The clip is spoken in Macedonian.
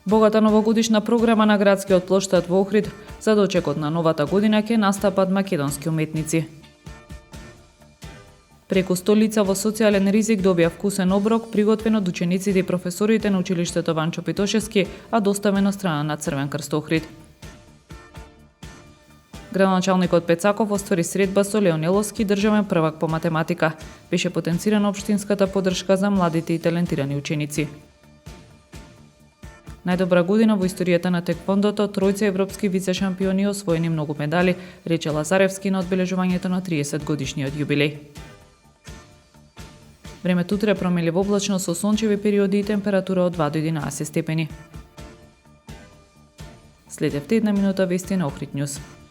Богата новогодишна програма на градскиот плоштад во Охрид за дочекот на новата година ќе настапат македонски уметници. Преку столица во социјален ризик добија вкусен оброк, приготвен од учениците и професорите на училиштето Ванчо Питошевски, а доставен од страна на Црвен крст Охрид. Градоначалникот Пецаков оствари средба со Леонеловски, државен првак по математика. Беше потенцирана општинската поддршка за младите и талентирани ученици. Најдобра година во историјата на теквондото, тројца европски вице-шампиони освоени многу медали, рече Лазаревски на одбележувањето на 30 годишниот јубилеј. Времето утре промеливо облачно со сончеви периоди и температура од 2 до 11 степени. Следевте една минута вести на Охрид Нјуз.